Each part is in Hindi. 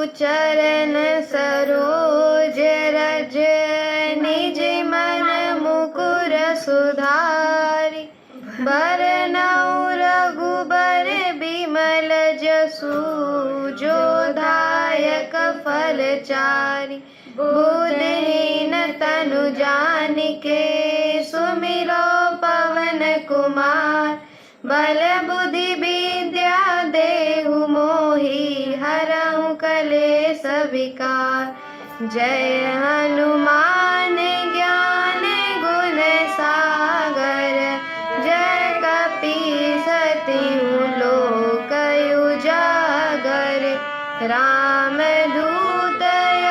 चरण सरोज रज, निज मन मुकुर सुधारि। बरनउँ रघुबर बिमल जसु, जो दायक फलचारि। बुद्धिहीन तनु जानिके, सुमिरो पवन कुमार। बल बुद्धि विद्या देहु मोहि, हरहु कलेस विकार। जय हनुमान ज्ञान गुण सागर, जय कपीस तिहुँ लोक उजागर। रामदूत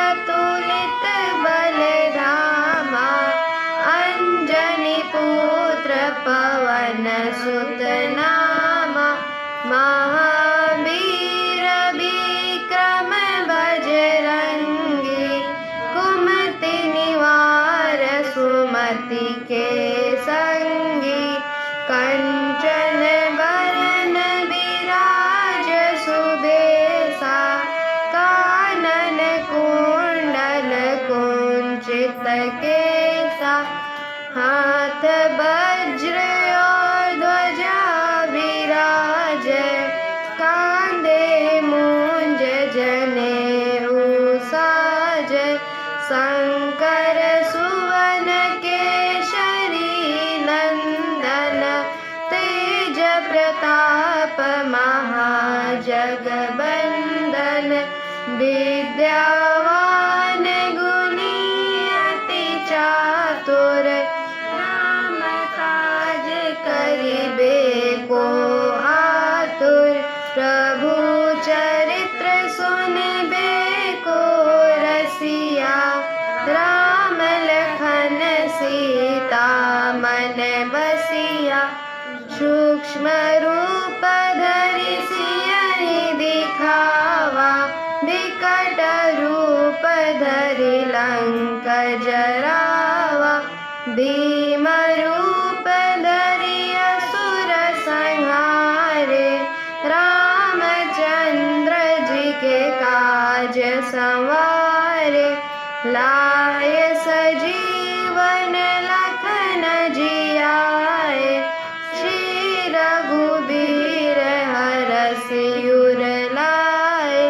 अतुलित बल धामा, अंजनी पुत्र पवन सुत नामा। महावीर विक्रम बजरंगी, कुमति निवार सुमति के संगी। कंचन बरन विराज सुबेसा, कानन कुंडल कुंचित केसा। हाथ वज्र और ध्वजा विराजे, कांधे मूंज जनेऊ साजे। शंकर सुवन केसरी नंदन, तेज प्रताप महाजगबंदन। विद्यावान गुणी अति चातुर, राम काज करिबे को आतुर। प्रभु चरित्र सुनबे को रसिया, राम लखन सीता मन बसिया। सूक्ष्म रूप धरि सियहि दिखावा, विकट रूप धरि लंक जरावा। भीम रूप धरि असुर संहारे, रामचंद्र जी के काज संवारे। लाए सजीवन लखन जियाए, श्री रघुबीर हरषि उर लाए।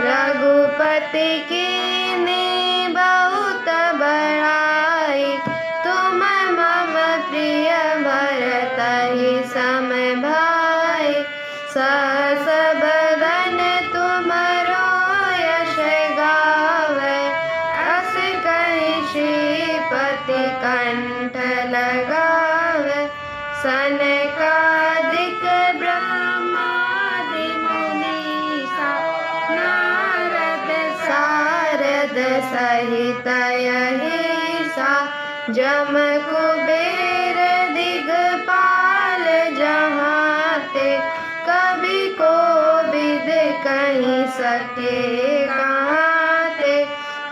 रघुपति कीन्ही बहुत बड़ाई, तुम मम प्रिय भरतहि सम भाई। सहस बदन तुमरो यश गावै, अस कहि श्रीपति कंठ लगावै। सनकादिक ब्रह्मादि मुनीसा, नारद सारद सहित अहिसा। जम कुबेर दिगपाल जहाते, कवि कोविद कहि सके कहाते।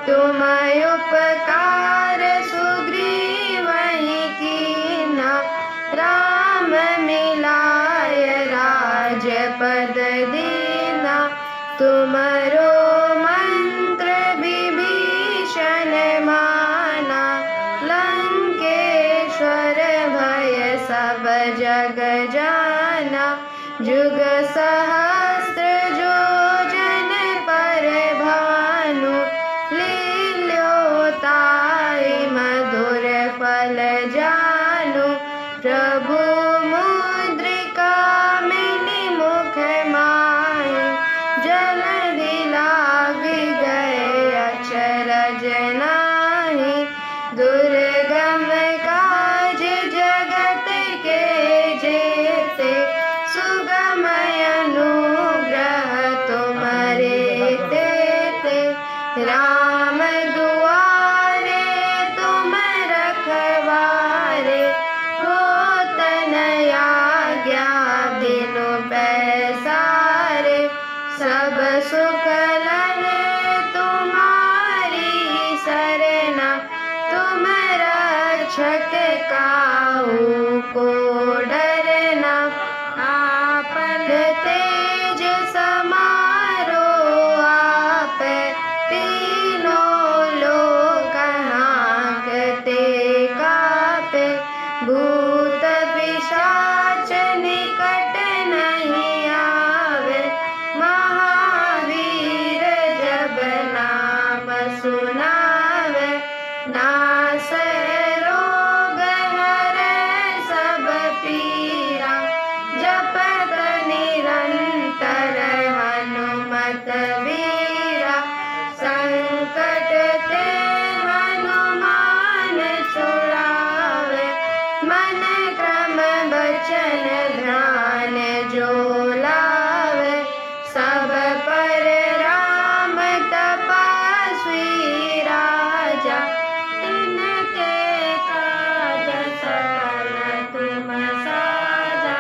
तुम उपकार सुग्रीवहि कीन्हा, राम मिलाय राजपद दीन्हा। तुमरो मंत्र विभीषण माना, लंकेश्वर भय सब जग जाना। जुग सहस्त्र जो जन पर भानु, लील्योताहि मधुर फल जानु। प्रभु मुद्रिका मिलि मुख माहि, जलधि लागी गए अचरज नाहि। दुर्गम काज जगत के जेते, सुगमय अनुग्रह तुम्हारे तेते। राम दुआरे तुम रखवारे, होत न आज्ञा बिनु पैसारे। सब सुख लहे तुम्हारी सरना, तुम रक्षक काहू को डरना। आपन तेज समारो आप वीरा संकट ते हनुमान छुड़ावे मन क्रम बचन ध्यान जो लावे सब पर राम तपस्वी राजा तिनके काज सकल तुम साजा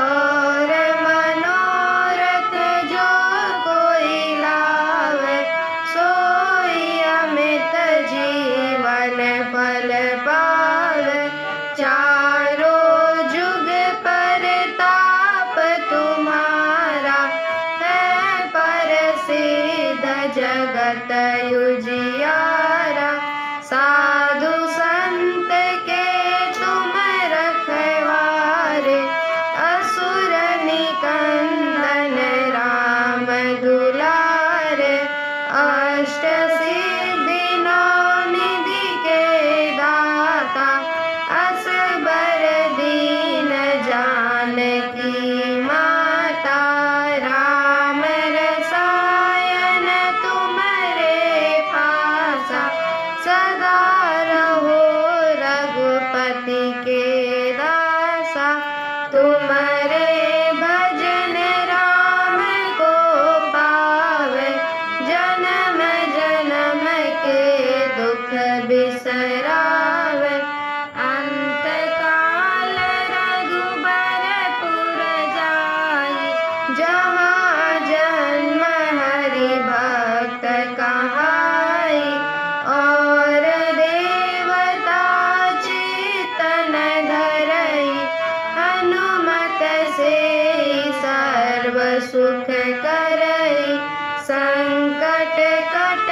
और मनोरथ जो कोई लावे सोई अमित जीवन फल पावे चारों जुग परताप तुम्हारा है प्रसिद्ध जगत उजियारा साधु संत के तुम रखवारे असुर निकंदन राम दुलारे अष्ट सिद्धि नौ निधि के दाता असबर दीन जानकी माता राम रसायन तुम्हारे पासा सदा रहो रघुपति के दासा तुम्हारे भजन राम को पावे जन्म जन्म के दुख बिसरावे अंत काल रघुबरपुर जाई जहाँ जन्म हरि भक्त कहाई और देवता चितन धरई हनुमत से सर्व सुख करई संकट कट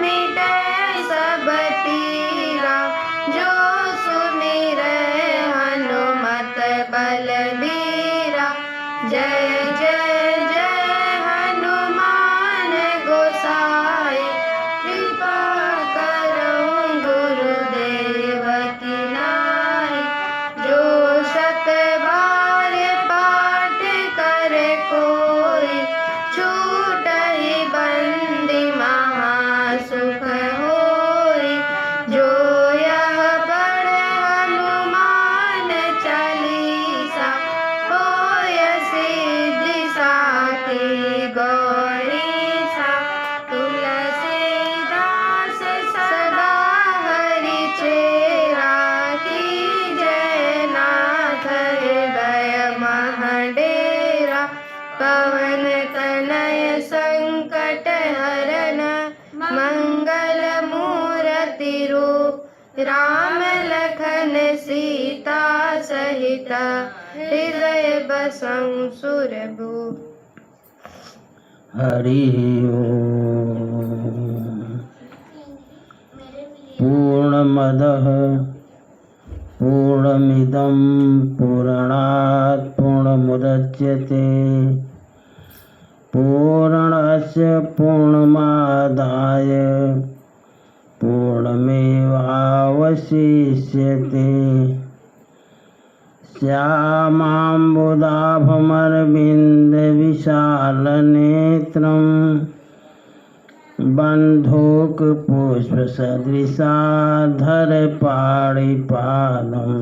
मिटे सब पीरा जो सुमिरै हनुमत बलबीरा जय जय जय हनुमान गोसाई कृपा करो गुरुदेव की नाई जो शत बार पाठ करे कोई छूटहि बंदी महासुख होई जो यह पढ़े हनुमान चालीसा होय सिद्धि साखी गौरीसा तुलसीदास सदा हरि चेरा की जय नाथ हृदय महडेरा पवन तनय संकट हरन मंगल मूर्ति रूप राम लखन सीता सहित हृदय बसं सुरभूप हरि पूर्णमदः पूर्णमिदं पूर्णात् पूर्णमुदच्यते पूर्णस्य पूर्णमादाय पूर्णमेवावशिष्यते श्यामाम्बुदाभमरविन्दविशालनेत्रं बन्धूकपुष्पसदृशाधरपाणिपादं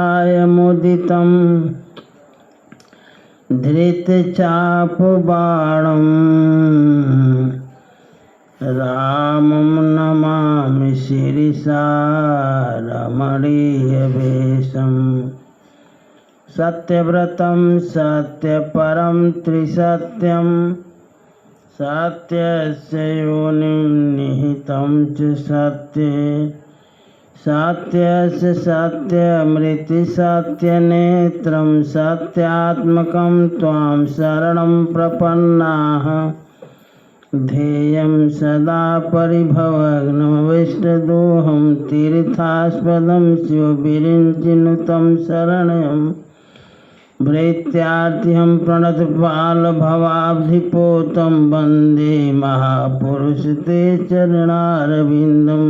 सीतासहायमुदितं धृतचापबाणं रामं नमामि शिरसा रमणीयवेशं सत्यव्रतं सत्यपरं त्रिसत्यं सत्यस्य योनिं निहितं च सत्ये सत्यस्य सत्यमृति सत्यनेत्रं सत्यात्मकं त्वां शरणं प्रपन्नाः ध्येयं सदा परिभवग्नमविष्टदोहं तीर्थास्पदं शिवविरिञ्चिनुतं शरणं भृत्यार्तिहं प्रणतपालभवाब्धिपोतं वन्दे महापुरुष ते चरणारविन्दम्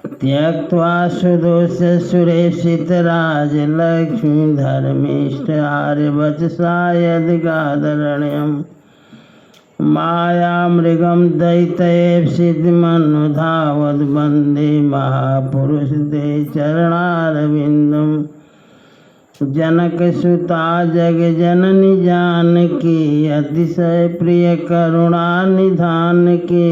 त्यक्त्वा सुदोष सुरेशितराज लक्ष्मी धर्मिष्ठ आर्यवचसा यद्गादरण्यम् मायामृगं दैत्यैप्सितमनुधावद् वन्दे महापुरुष ते चरणारविन्दम् जनकसुता जगजननी जानकी अतिशय प्रिय करुणा निधान की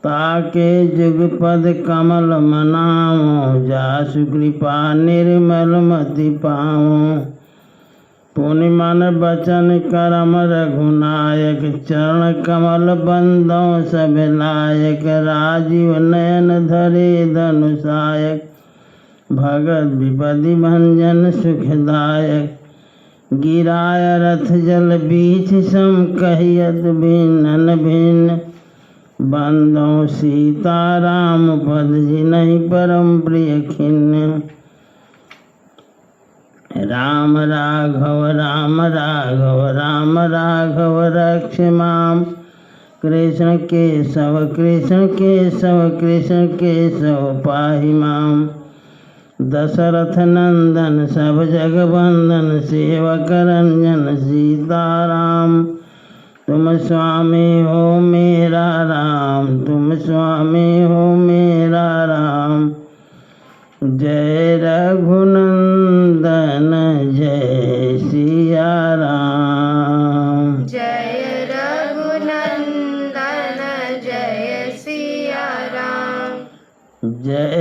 ताके जुगपद कमल मनाओ जासु कृपा निर्मल मति पाओ पुनि मन बचन करम रघुनायक चरण कमल बंदो सब लायक राजीव नयन धरे धनुषायक भगत विपदि भंजन सुखदायक गिराय रथ जल बीच सम कहियत भिन्न भिन्न बंदो सीताराम पद जिनहि परम प्रिय खिन्न राम राघव राम राघव राम राघव रक्ष माम कृष्ण केशव कृष्ण केशव पाहि माम दशरथ नंदन सब जगवंदन सेवक रंजन सीताराम तुम स्वामी हो मेरा राम तुम स्वामी हो मेरा राम जय रघुनंदन जय सिया राम जय रघुनंदन जय सिया राम जय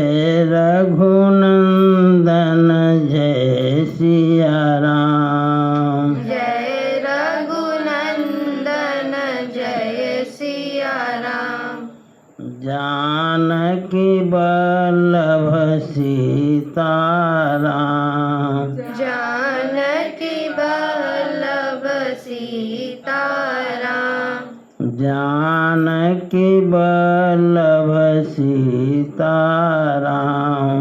रघुनंदन जय सिया राम जय रघुनंदन जय सिया राम जानकी बल्लभ सीताराम जानकी बल्लभ सीताराम जानकी बल्लभ सीताराम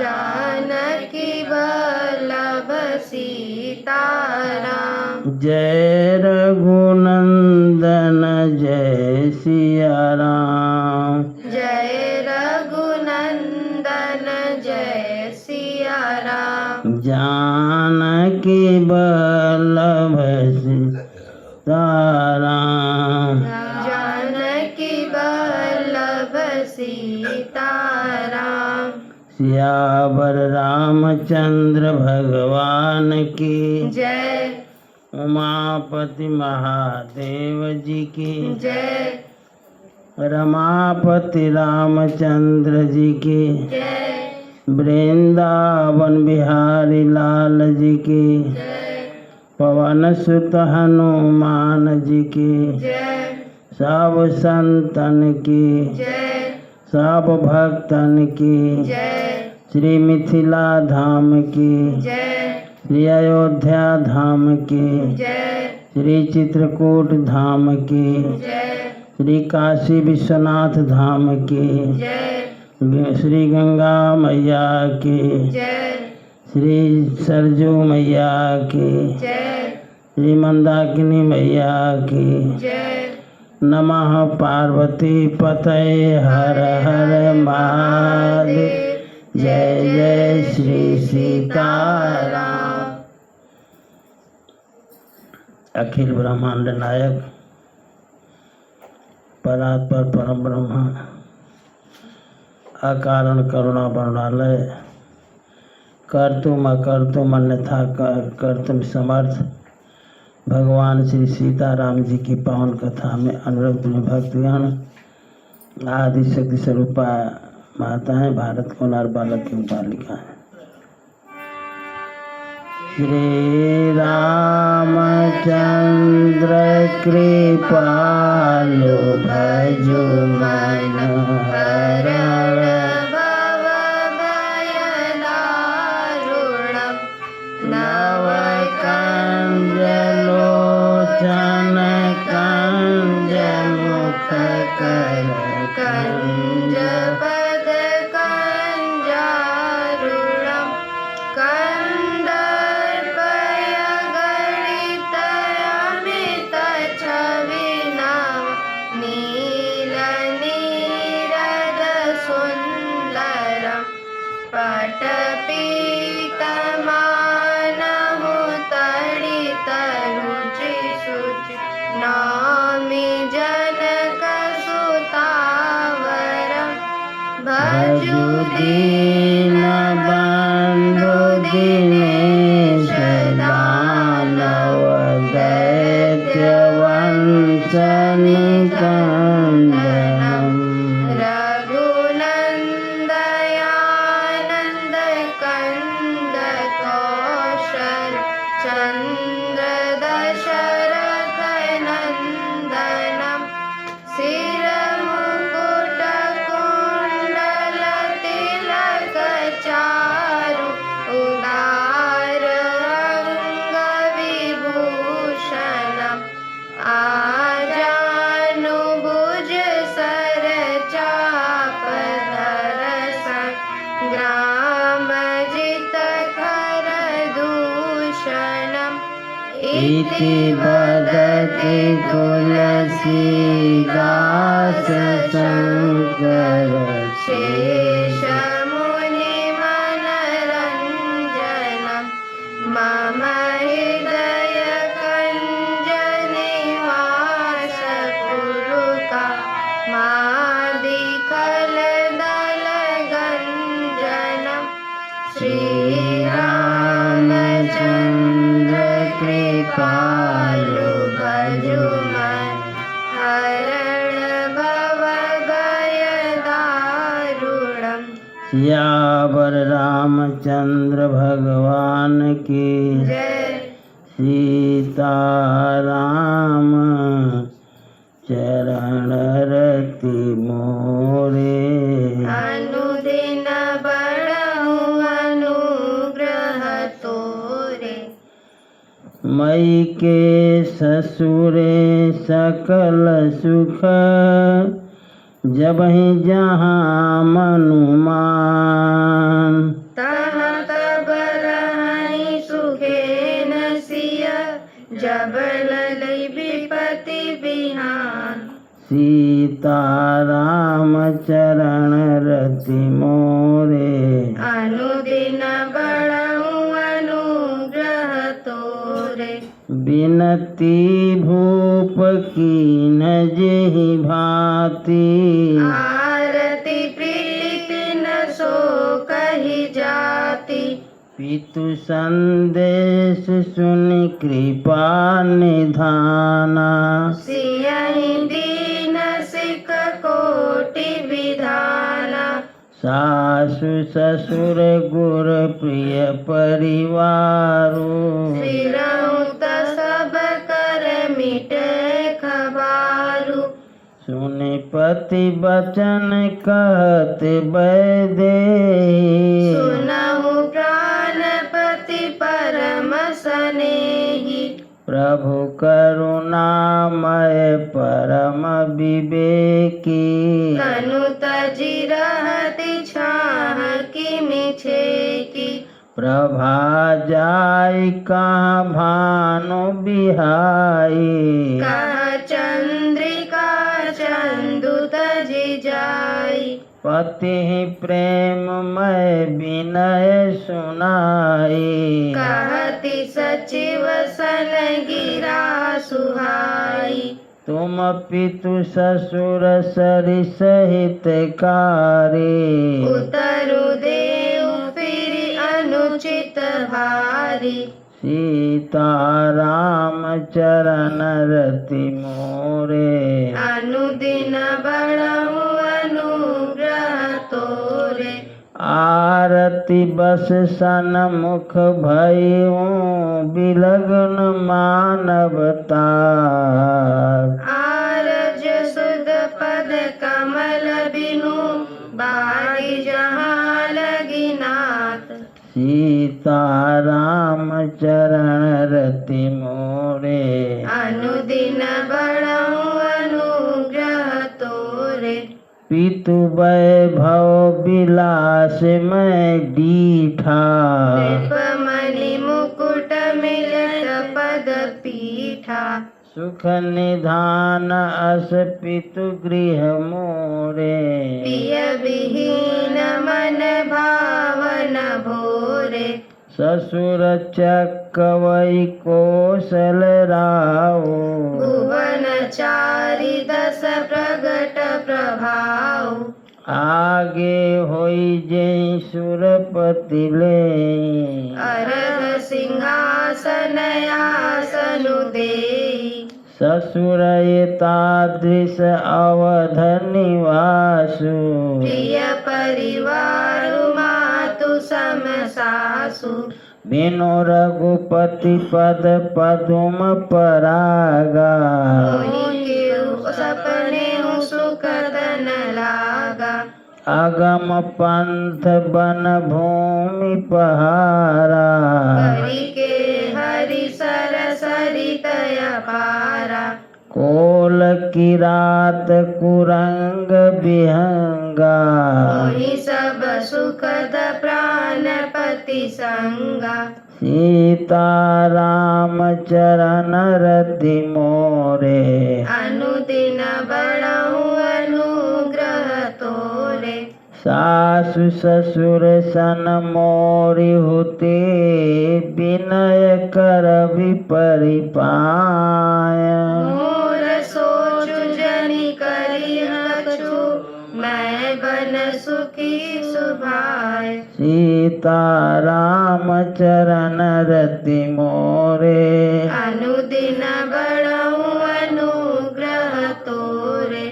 जानकी बल्लभ सीताराम जय रघुनंदन जय सिया राम जय रघुनंदन जय सिया राम जानकी बल्लभ सीताराम जानकी बल्लभ सीताराम सियावर रामचंद्र भगवान की जय उमापति महादेव जी की जय रमापति रामचंद्र जी की जय वृंदावन बिहारी लाल जी की जय पवन सुत हनुमान जी की जय सब संतन की जय सब भक्तन की जय श्री मिथिला धाम की जय श्री अयोध्या धाम की जय श्री चित्रकूट धाम की जय श्री काशी विश्वनाथ धाम की जय श्री गंगा मैया की जय श्री सरजू मैया की जय श्री मंदाकिनी मैया की जय नमः पार्वती पतये हर हर महादेव जय जय श्री सीताराम। अखिल ब्रह्मांड नायक परात्पर परम ब्रह्म अकारण करुणा वर्णालय कर्तुम अकर्तुम अन्यथा कर्तुम समर्थ भगवान श्री सीताराम जी की पावन कथा में अनुरक्त में भक्तगण आदि शक्ति स्वरूपा माताएं भारत को नर बालक की बालिका है। श्री रामचंद्र कृपालु भजो मन हरण भव भयदारुणं नव कंज लोचन कंज मुख कर कंज पद कंजारुणं कंदर्पय गणित अमित छविनाम नील दीनबन्धु दिनेश दानव दैत्यवंशनिकन्दनम् रघुनन्दयानन्द कन्द कौशल चन्द्र दशरथ नन्दनम् शिरमुकुट कुण्डल तिलक चारु उदार अङ्गविभूषणम् आजानुभुज सर चापधर संग्रामजित खर दूषणम् इति वदति तुलसीदास शङ्कर शेषमुनिमनरञ्जनम् मम हृदय कञ्जनिवास कुरुता मादिखलदलगञ्जनम् श्रीरामचन्द्र कृपालु भजुमन् हरण भवभयदारुणम् सियावर रामचंद्र भगवान की जय सीताराम चरण रति मोरे अनुदिन बड़हु अनुग्रह तोरे मई के ससुरे सकल सुख जबहि जहाँ मनुमान तहाँ तब रहनि सुखेन सिय जब ललई विपति बिहान सीताराम चरण रति मोरे अनुदिन बड़हु अनुग्रह तोरे बिनती भूप कीन जेहि भांति आरती प्रीति न सो कही जाति पितु संदेश सुनि कृपा निधाना सियहि दीन सिक कोटि विधाना सासु ससुर गुर प्रिय परिवारो सिरहुत सब कर मिटे खबारू सुनि पति बचन कहत वैदेही सुनहु प्राणपति परम स्नेही प्रभु करुणामय परम विवेकी तनु तजि रहति छाह किमि छेकी प्रभा जाय कहाँ भानु बिहाई कह चंद्रिका चंदु तजि जाई पति प्रेममय विनय सुनाई कहति सचिव सन गिरा सुहाई तुम पितु ससुर सरि सहित कारी उतरु देउ फिरि अनुचित भारी सीताराम चरण रति मोरे अनुदिन बड़हु अनुग्रह तोरे आरती बस सन्मुख भइऊँ बिलग्न मानवतार आरज सुध पद कमल बिनु बारी जहाँ लगी नाथ सीताराम चरण रति मोरे अनुदिन बड़हु अनुग्रह तोरे पितु वैभव विलास में डीठा मणि मुकुट मिलत पद पीठा सुख निधान अस पितु गृह मोरे प्रिय विहीन मन भावन भोरे ससुर चकवई कौशल राव भुवन चारि दस प्रगट प्रभाव आगे होई जय सुरपति ले अरग सिंहासन आसनु देई ससुर तादृश अवध निवासु प्रिय परिवार मातु सम सासु बिनु रघुपति पद पदुम परागा मोहि के सपने सुख धन लागा अगम पंथ बन भूमि पहारा करी के हरि सर सरित पारा कोल किरात कुरंग विहंगा मोहि सब सुखद प्राणपति संगा सीता राम चरण रति मोरे अनुदिन बड़हु अनुग्रह तोरे सासु ससुर सन मोरि हुते विनय कर परिपाय मोर सोचु जनि करी कछु मैं बन सुखी सुभाय सीता राम चरण रति मोरे अनुदिन बड़हु अनुग्रह तोरे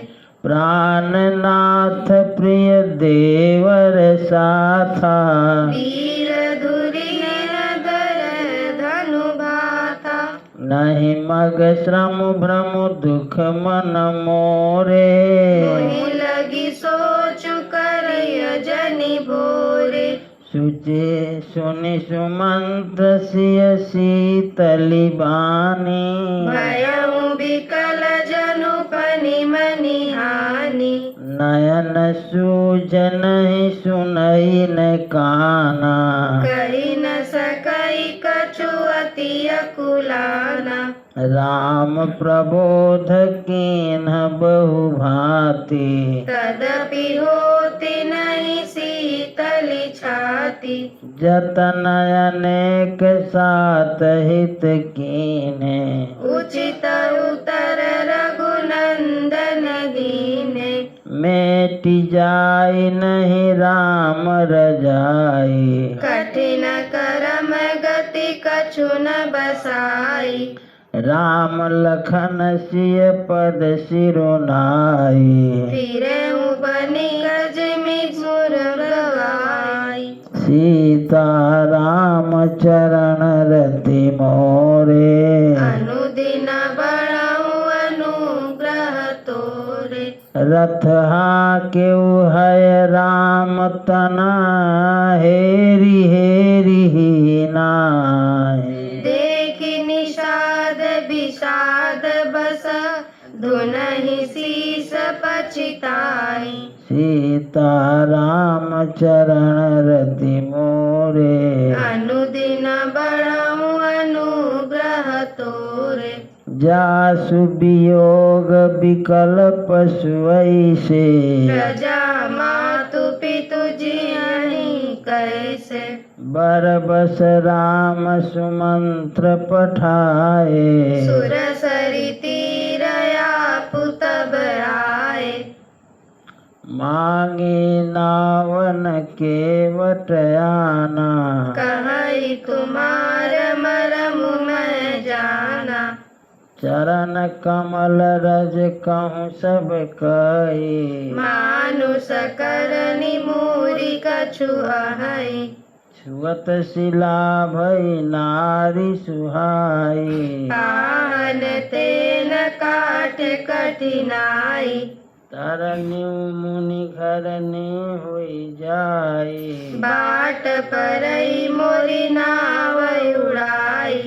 प्राणनाथ प्रिय देवर साथा वीर धुरी धर धनु भाता नहीं मग श्रम भ्रम दुख मन मोरे मोहि लगी सोचु करिय जनि भोरे सुचे सुनि सुमंत्र सिय शीतली बानी भयउ विकल जनु पनि मनि हानि नयन सूजन ही सुनई न काना कही न सकई कछु अति अकुलाना राम प्रबोध कीन्ह बहु भांति तदपि होति नहीं शीतली छाती जतन अनेक सात हित कीन्हे उचित उतर रघुनंदन दीने मेटि जाय नहीं राम रजाई कठिन करम गति कछु न बसाई राम लखन सिय पद सिरुनाई फिरहु बनि गज मिझुर गवाई सीता राम चरण रति मोरे अनुदिन बड़हु अनुग्रह तोरे रथ हाकेउ है राम तना हेरी हेरी ही नाय देखि निषाद विषाद बस धुनहि शीस पछिताई सीता राम चरण रति मोरे अनुदिन बड़हु अनुग्रह तोरे जासु वियोग विकल पशु ऐसे प्रजा मातु पितु जियहि कैसे बरबस राम सुमंत्र पठाए सुर सरि तीरया पुतब आए मांगे नावन के वटयाना कहई तुम्हार मरमु मैं जाना चरण कमल रज कहूँ सब कई मानुष करनि मूरी कछु अहै छुअत शिला भई नारी सुहाई पाहन तेन काट कठिनाई तरन्यु मुनि घरनी हुई जाई बाट परई मोरी नाव उड़ाई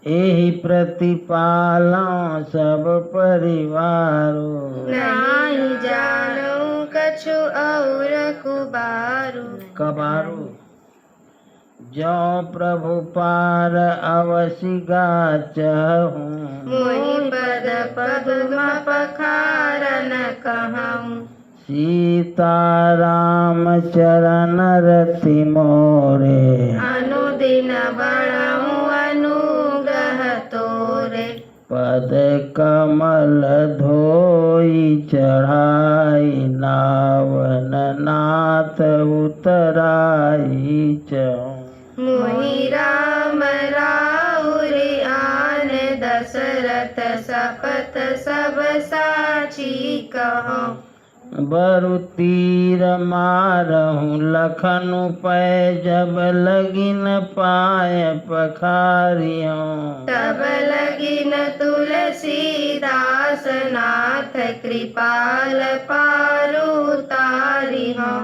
एहि प्रतिपालों सब परिवारो नहीं जानू कछु और कुबारू कबारू जो प्रभु पार अवसि गाचहूँ मोहि पद पद्म पखारन कहूँ सीता राम चरण रति मोरे अनुदिन बड़हु अनुग्रह तोरे पद कमल धोई चढ़ाई नावन नाथ उतराई चहु। मोहि राम राउरि आन दशरथ सपथ सब साची कहूँ। बरु तीर मारहूँ लखनु पै जब लगिन पाय पखारियों। तब लगिन तुलसीदास नाथ कृपाल पारु तारिहों।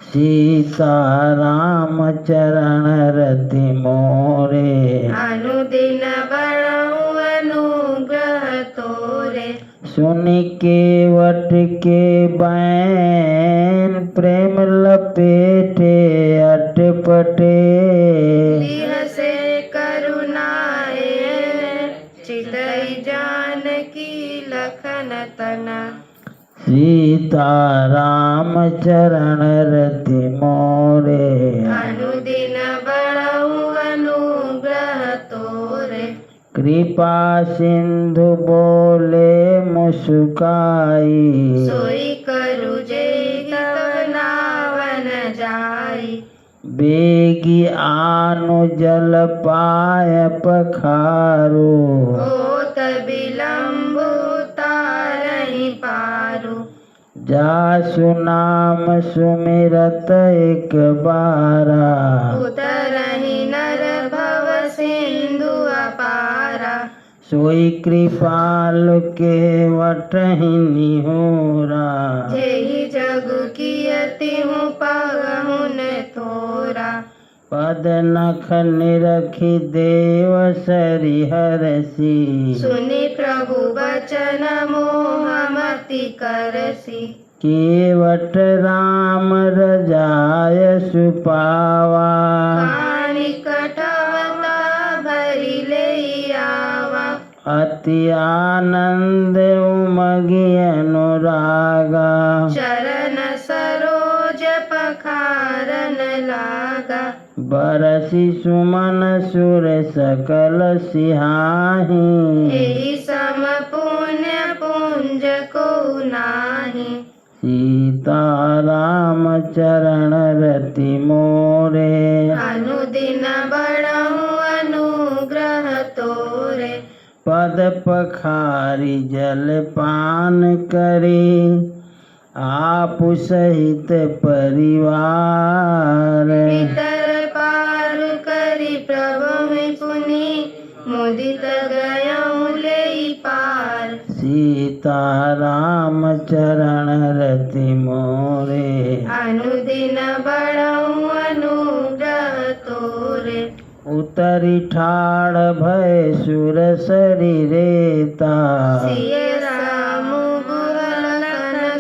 सीता राम चरण रति मोरे अनुदिन बड़ऊ अनुग्रह तोरे। सुनि केवट के बैन प्रेम लपेटे अटपटे। लिह से करुणाए चितई जानकी लखन तना। सीता राम चरण रति मोरे अनुदिन बड़ऊ अनुग्रह तोरे। कृपा सिंधु बोले मुस्काई। सोई करू जेहि तब नावन जाई। बेगी आनु जल पाय पखारो। होत विलम्ब तारहि पारू। जासु नाम सुमिरत एक बारा। उतरहि नर भव सिंधु अपारा। सोई कृपाल के वटहि निहोरा। जेहि जगु कियतिहु पगहुन तोरा। पद नख निरखि देव सरिहरसि। सुनि प्रभु बचन मोहमति करसी। केवट राम रजाय सुपावा। कानि कटवता भरि लेई आवा। अति आनंद उमगी अनुरागा। चरण सरोज पखारन लागा। बरसि सुमन सुर सकल सिहाहि। एहि सम पुण्य पुंज को नाही। सीता राम चरण रति मोरे अनुदिन बड़ऊ अनुग्रह तोरे। पद पखारी जल पान करे आपु सहित परिवार। पितर पारु करि प्रभु पुनि मुदित गयऊ लेई पार। सीता राम चरण रति मोरे अनुदिन बड़ऊ अनुग्रह तोरे। उतरी ठाड़ भय सुर शरीरेता। सिय राम गुहलन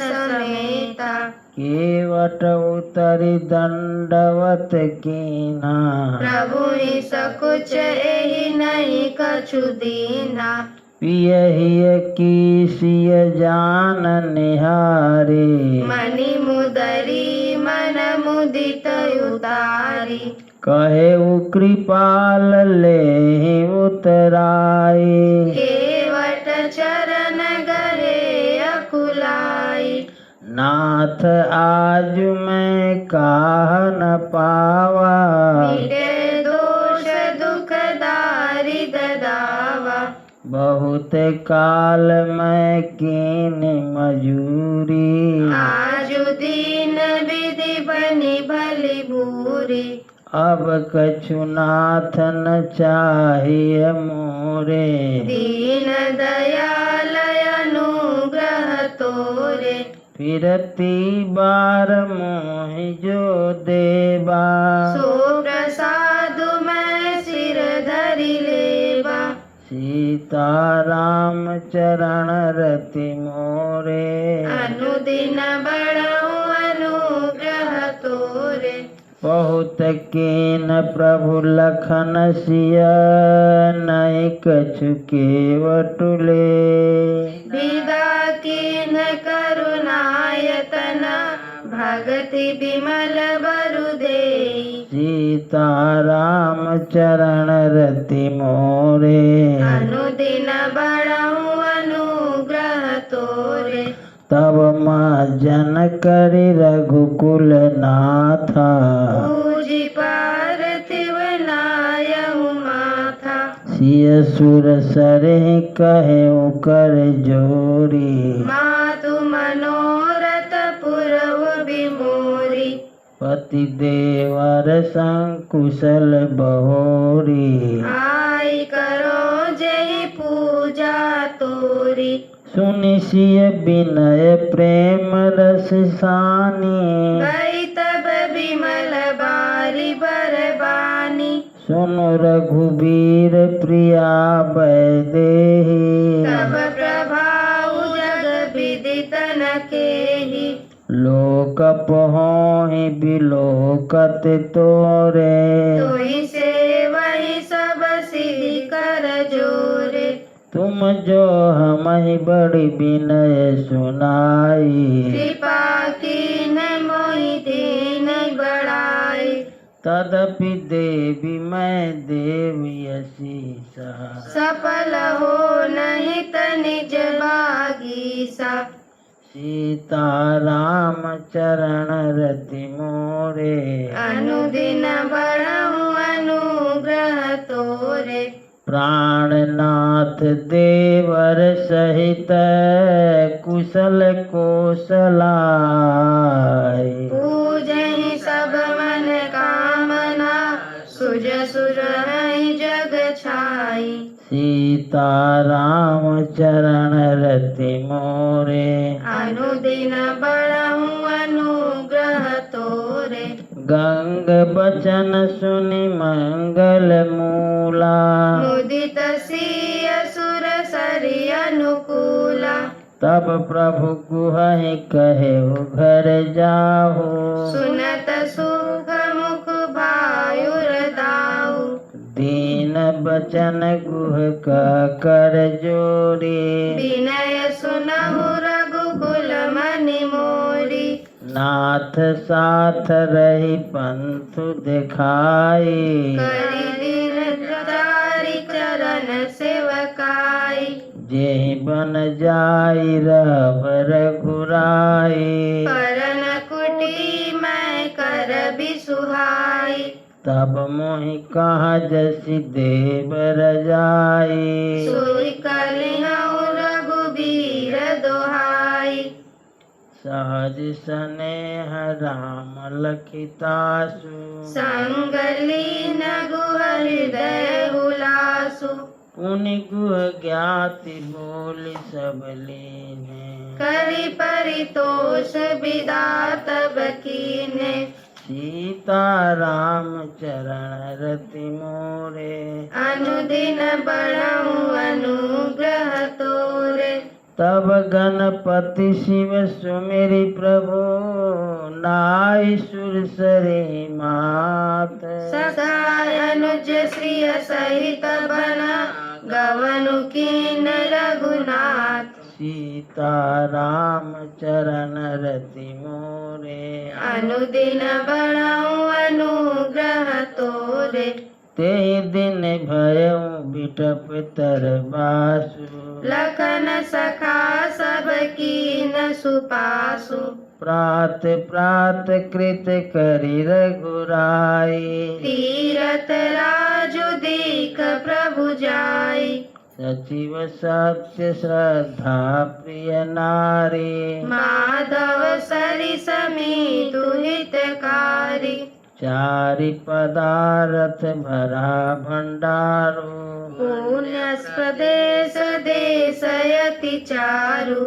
समेता। केवट उतरी दंडवत कीना। प्रभु सकुच एहि नहीं कछु दीना। पियहिय की सिय जान निहारे। मनि मुदरी मन मुदित उतारी। कहे कृपाल ले उतराई। केवट चरण गरे अकुलाई। नाथ आज मैं काह न पावा। मिटे दोष दुख दारिद दावा। बहुत काल मैं कीन मजूरी। आजु दीन विधि बनि भली भूरी। अब कछु नाथ न चाहिए मोरे। दीन दयाल अनुग्रह तोरे। फिरती बार मोहि जो देवा। सो प्रसाद मैं सिर धरि लेवा। सीता राम चरण रति मोरे अनुदिन बड़ऊ अनुग्रह तोरे। बहुत कीन प्रभु लखन सिय नहीं कछु केवटुले। विदा कीन करुणायतन भगति विमल बरु देई। सीता राम चरण रति मोरे अनु अनुदिन बढ़ाऊं अनुग्रह तोरे। तब मार्जन करि रघुकुल नाथा, पूजी पार्थिव नायहु माथा। सिय सुर सरे कहे कर जोरी, मातु मनोरथ पुरव बिमोरी। पति देवर संकुशल बहोरी, आई करो जय पूजा तोरी। सुनि सिय विनय प्रेम रस सानी, गई तब बिमल बारी बरबानी। सुनु रघुबीर प्रिया वैदेही, तब प्रभाव जग विदित न केहि। लोक पहोहि बिलोकत तोरे, तोहि से वही सब सिद्धि कर जोरे। तुम जो हमहि बड़ी विनय सुनाई, कृपा कीन मोहि दीन बढ़ाई। तदपि देवी मैं देवी असीसा, सफल हो नहीं निज भागीसा। सीता राम चरण रति मोरे, अनुदिन बढ़ाऊं अनुग्रह तोरे। प्राणनाथ देवर सहित कुशल कोसलाय, पूजहि सब मन कामना। सुज सुर हैं जग छाई। सीता राम चरण रति मोरे, अनुदिन बढ़ाऊं अनुग्रह तोरे। गंग बचन सुनि मंगल मूला, मुदित सिय सुर सरि अनुकूला। तब प्रभु गुहहि कहे घर जाहु, सुनत सुख मुख भायुर दाऊ। दीन बचन गुह का कर जोरी, विनय सुनहु रघुकुल मनि मोरी। नाथ साथ रही पंथु दिखाई, करि दीन चारि चरण सेवकाई। जेहि बन जाई रहब रघुराई, परन कुटी मैं कर बिसुहाई। तब मोहि कहा जसि देव रजाई, सोई कलिहउँ रघुबीर दोहाई। सहज स्नेह राम लखितासु, संग लीन गुह हृदय हुलासु। पुनि गुह ज्ञाति बोली सब लीने, करि परितोष विदा तब कीन्हे। सीता राम चरण रति मोरे, अनुदिन बढ़ाऊं अनुग्रह तोरे। तब गणपति शिव सुमिरि प्रभु, नाई सुर सरे मात, सखाय अनुज श्रिय सहित बना। गवनु कीन रघुनाथ। सीता राम चरण रति मोरे, अनुदिन बढ़ाऊं अनुग्रह तोरे। तेहि दिन भयउ बिटप तरबासु, लखन सखा सब कीन सुपासु। प्रात प्रात कृत करि रघुराई, तीरथ राजु दीख प्रभु जाई। सचिव सत्य श्रद्धा प्रिय नारी, माधव सरि समीतु हितकारी। चारि पदारथ भरा भंडारो, पुण्यस्पदेश देशयति चारु।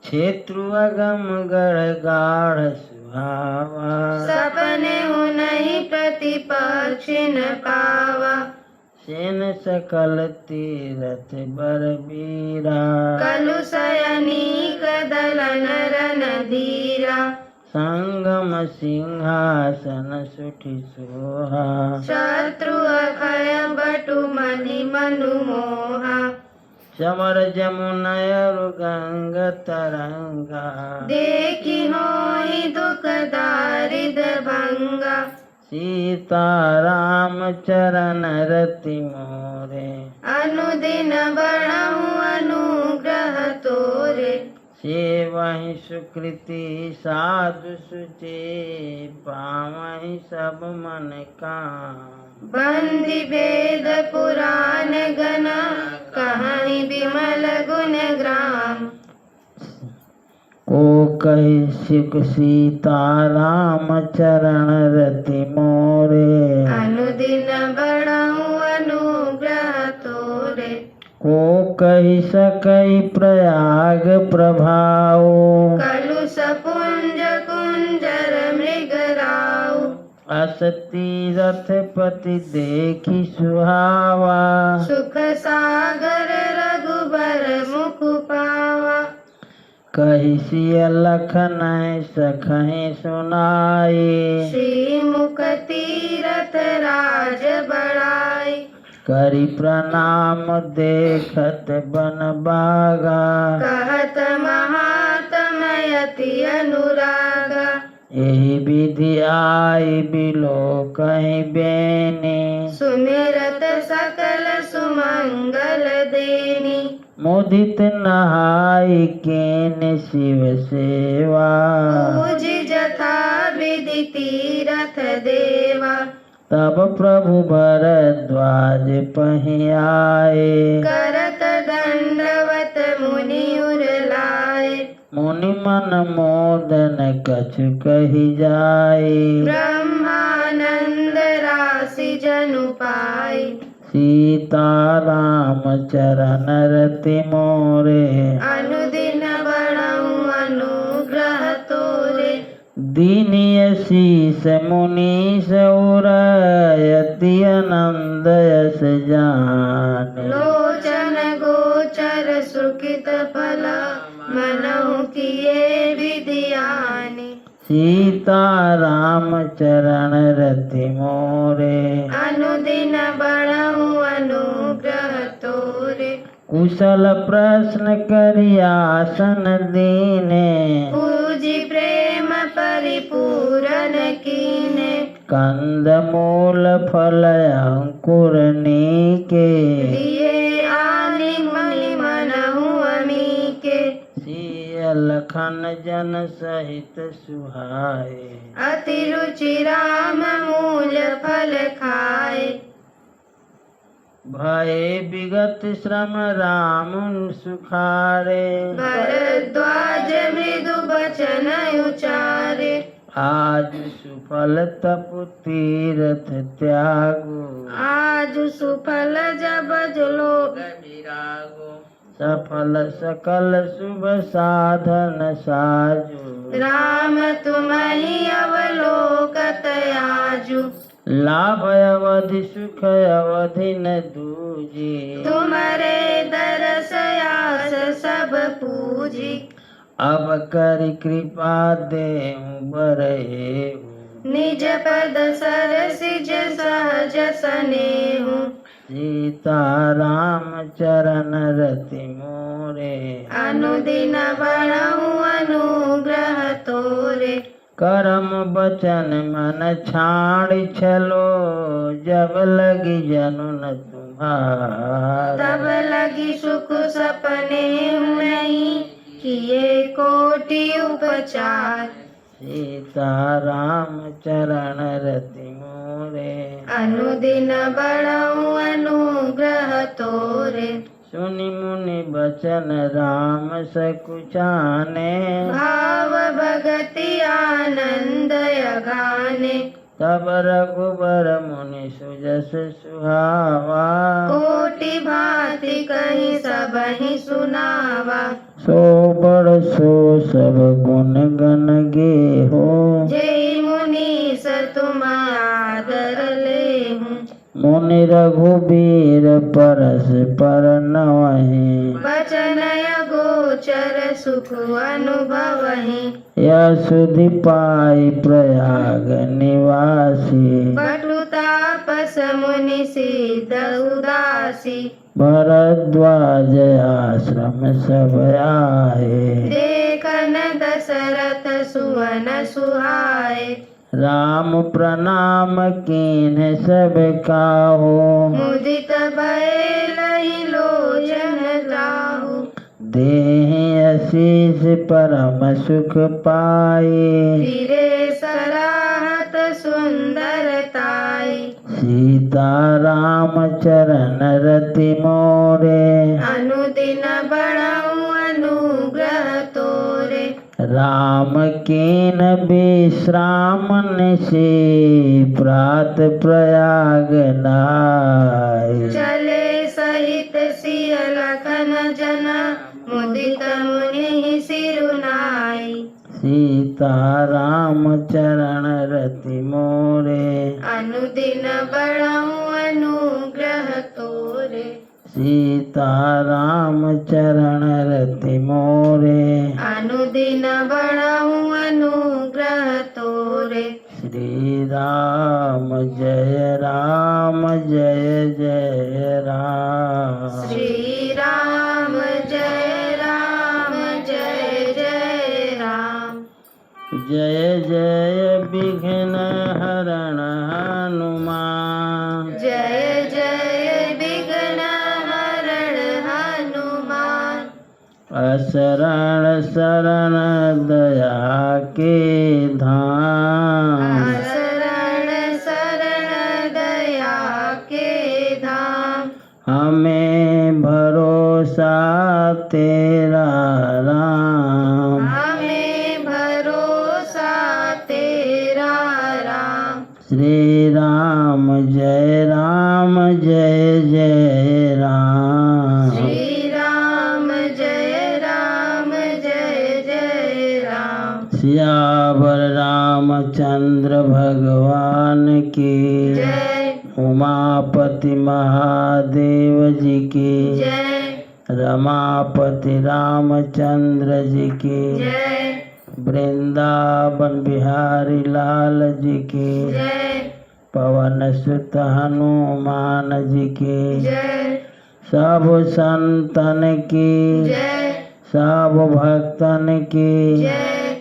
क्षेत्रु अगम गढ़ गाढ़ सुहावा, सपने हूँ नहीं प्रतिपक्षी न पावा। सेन सकल तीरथ बरबीरा, कलु शयनीक दलन रन धीरा। संगम सिंहासन सुठि सोहा, शत्रु अभय बटु मनि मनु मोहा। चमर जमुनयरु गंग तरंगा, देखी होई दुख दारिद भंगा। सीताराम चरण रति मोरे अनुदिन बढ़ऊ अनुग्रह तोरे सेवहि सुकृति साधु सुचे पावहि सब मन काम बंदी वेद पुराण गण कहीं विमल गुण ग्राम को कहि सुख सीताराम चरण रति मोरे अनुदिन बढ़ऊ अनुग्रह तोरे को कहि सकई प्रयाग प्रभाव कलुष पुंज कुंजर मृगराऊ असती रथ पति देखी सुहावा सुख सागर रघुबर मुख पावा कहि सिय लखन सखहि सुनाई श्री मुख तीरथ राज बड़ाई करि प्रणाम देखत बन बागा कहत महात्म यति अनुरागा यही विधि आई बिलो कहीं बेनी सुमिरत सकल सुमंगल देनी मुदित नहाई केन शिव सेवा पूज जथा विधि तीरथ देवा तब प्रभु भरद्वाज पहियाए करत दंडवत मुनि उरलाए मुनि मन मोदन कछु कही जाए ब्रह्मानंद राशि जनु पाई सीताराम चरण रति मोरे अनुदिन बढ़ऊ अनुग्रह तोरे दीनीय शीस मुनीश उरयति आनंद यस जाने लोचन गोचर सुखित फल मनहु किए विधियानि सीताराम चरण रति मोरे अनुदिन बढ़ऊ अनुग्रह तोरे कुशल प्रश्न करियासन दीने पूजी प्रेम परिपूरन कीने कंद मूल फल अंकुर नीके दिए आनि मणि मनहु अमीके सिय लखन जन सहित सुहाए अति रुचि राम मूल फल खाए भये विगत श्रम राम सुखारे भरद्वाज मृदु बचन उचारे आज सुफल तप तीरथ त्यागो आज सुफल जब लोक सफल सकल शुभ साधन साजु राम तुम्हि अवलोकत आजु लाभ अवधि सुख अवधि न दूजी तुम्हारे दरस आस सब पूजी अब कर कृपा देहु बरहेऊ निज पद सरसिज सहज सनेहु सीताराम चरण रति मोरे अनुदिन बढ़ऊ अनुग्रह तोरे करम बचन मन छाड़ छलो जब लगी जनुन तुम्हारा तब लगी सुख सपने नहीं किए कोटि उपचार सीताराम चरण रति मोरे अनुदिन बढ़ऊ अनुग्रह तोरे सुनि मुनि बचन राम सकुचाने भाव भगति आनंद यगाने तब रघुबर मुनि सुजस सुहावा कोटि भांति कहीं सब ही सुनावा सो बड़ सो सब गुण गण गे हो जय मुनीस तुम आदर लेहूं मुनि रघुबीर परस पर नवहि बचन गोचर सुख अनुभवहि यह सुधि पाई प्रयाग निवासी पटुतापस मुनि सिद्ध उदासी भरद्वाज आश्रम सब आए देखन दशरथ सुवन सुहाए राम प्रणाम कीन सब काहू। मुदित भय लहि लोचन राहु। देहि आशीष परम सुख पाए। फिरे सराहत सुंदरताई। सीता राम चरण रति मोरे। अनुदिन बढ़ाऊं अनुग्रह तोरे। राम कीन विश्राम निशि प्रात प्रयाग नाय। चले सहित सिय लखन जना मुदित मुनि सिरुनाई। सीता राम चरण रति मोरे। अनुदिन बढ़ाऊं अनुग्रह तोरे। सीता राम चरण रति मोरे। अनुदिन बढ़ाऊं अनुग्रह तोरे। श्री राम जय जय राम। श्री राम जय जय राम। जय जय विघ्न हरण हनुमान। जय जय विघ्न हरण हनुमान। असरण शरण दया के धाम। शरण शरण दया के धाम। हमें भरोसा तेरा राम। हमें भरोसा तेरा राम। श्री राम जय जय राम। श्री राम जय जय राम। सियावर रामचंद्र भगवान की जय। उमापति महादेव जी की जय। रमापति रामचंद्र जी की जय। वृंदावन बिहारी लाल जी की जय। पवन सुत हनुमान जी की जय। सब संतन की जय। सब भक्तन की जय।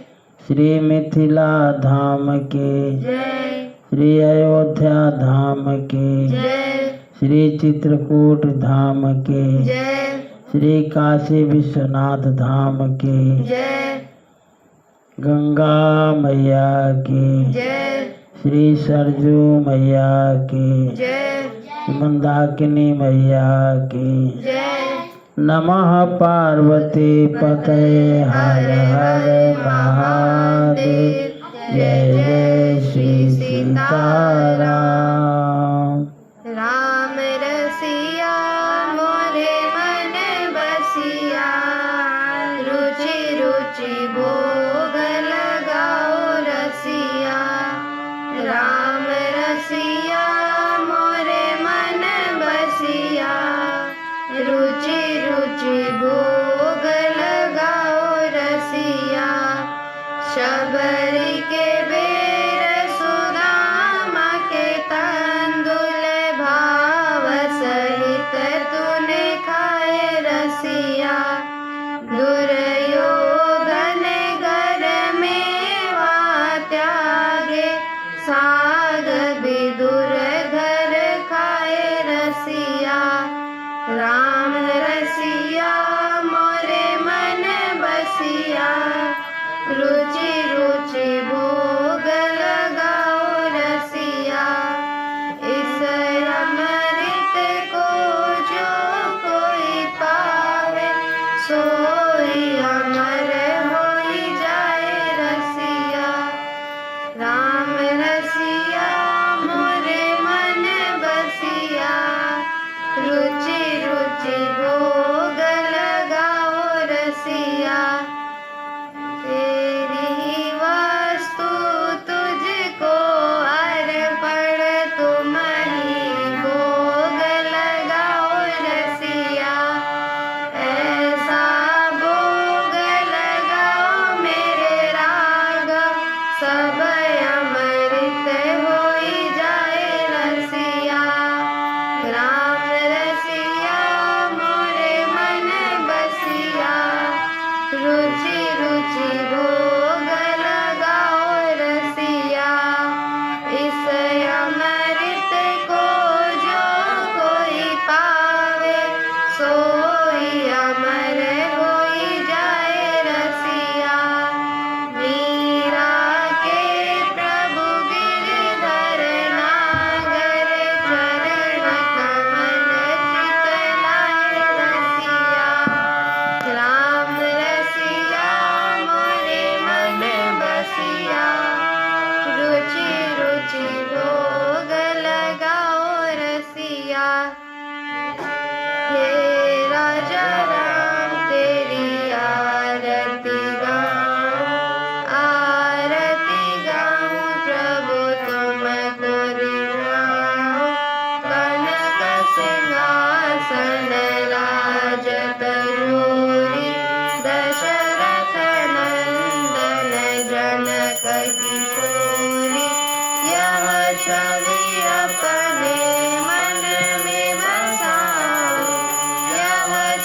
श्री मिथिला धाम की जय। श्री अयोध्या धाम की जय। श्री चित्रकूट धाम की जय। श्री काशी विश्वनाथ धाम की जय। गंगा मैया की जय। श्री सरजू मैया की जय। मंदाकिनी मैया की जय। नमः पार्वती पतये हर हर महादेव। जय जय श्री सीताराम। राम रसिया मोरे मन बसिया। रुचि रुचि भोग लगाओ रसिया। राम रसिया मोरे मन बसिया। रुचि रुचि भोग लगाओ रसिया। शबरी के बेर सुदामा के तर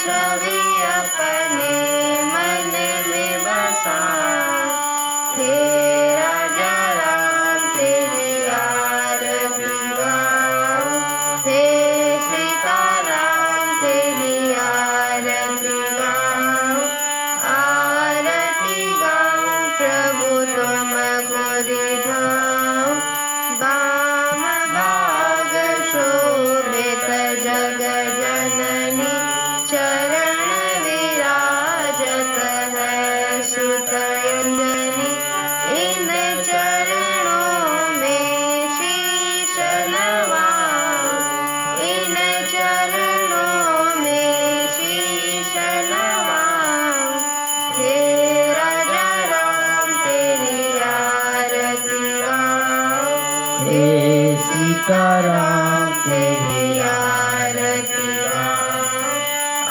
छवि अपने मन में बसा। हे राजा राम तेरी आरती गाओ, हे सीता राम तेरी आरती गाओ। आरती गाओ प्रभु तुमको रिझाओ, वाम भाग शोभित जग जननी चरण विराजत है सुत अंजनी। इन चरणों में शीश नवाओ, इन चरणों में शीश नवाओ। हे राजा राम तेरी आरती गाओ, हे सीताराम तेरी आरती गाओ।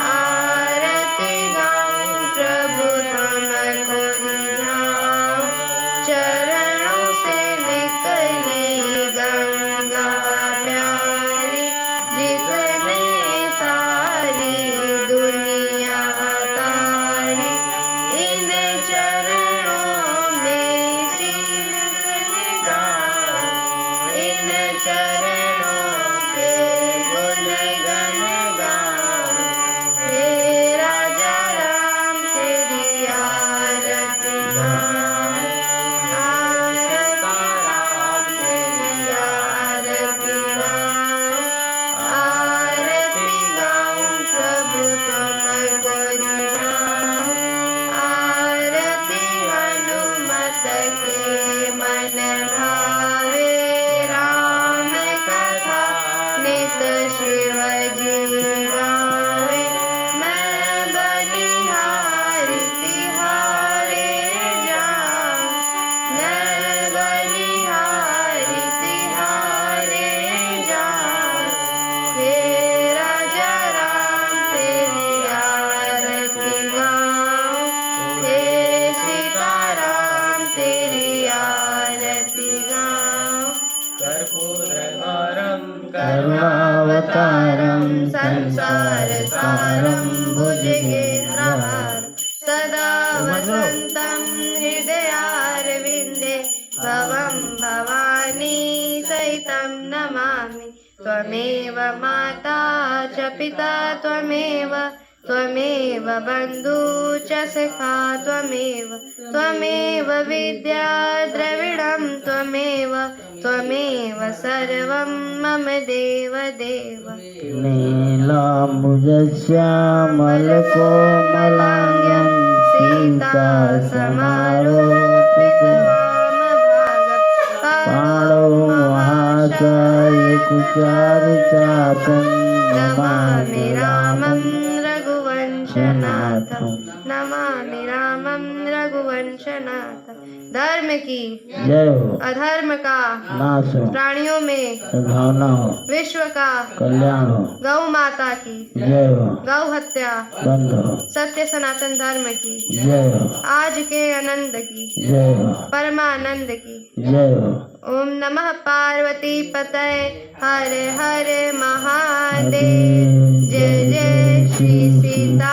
आरती गाओ प्रभु तुमको रिझाओ, चरणों से निकली गंगा प्यारी। जिसने सारी दुनिया तारी, इन चरणों में शीश गाओ, इन चरणों के गुण गण गाओ। हे राजा राम तेरी आरती गाओ, आरती राम तेरी आरती गाओ। आरती गाओ प्रभु तुमको रिझाओ, आरती हनुमत के मन भावे। राम कथा नित शिव जी गावे, मैं बलिहारी तिहारे जाऊं, मैं बलिहारी तिहारे जाऊं। हे राजा राम तेरी आरती गाओ, हे सीता राम तेरी आरती गाओ। कर्पूरगौरं करुणावतारं संसार सारं भुजगेन्द्रहारं सदा वसन्तं हृदयारविन्दे। भवं भवानी सहितं नमामि। त्वमेव माता च पिता त्वमेव, त्वमेव बन्धु च सखा त्वमेव, त्वमेव विद्या द्रविणं त्वमेव, त्वमेव सर्वं मम देव देव। नीलाम्बुजश्यामलकोमलाङ्गं सीता समारोपितवामभागं। पाणौ महाशयकुचारुचापं नमामि रामं रघुवंशनाथं, नमामि रामं रघुवंशनाथं। धर्म की जय हो, अधर्म का नाश हो, प्राणियों में सद्भावना हो, विश्व का कल्याण हो। गौ माता की जय हो, गौ हत्या बंद हो। सत्य सनातन धर्म की जय हो, आज के आनंद की जय हो, परमानंद की। जय हो। ओम नमः पार्वती पतये हर हर महादेव। जय जय श्री सीता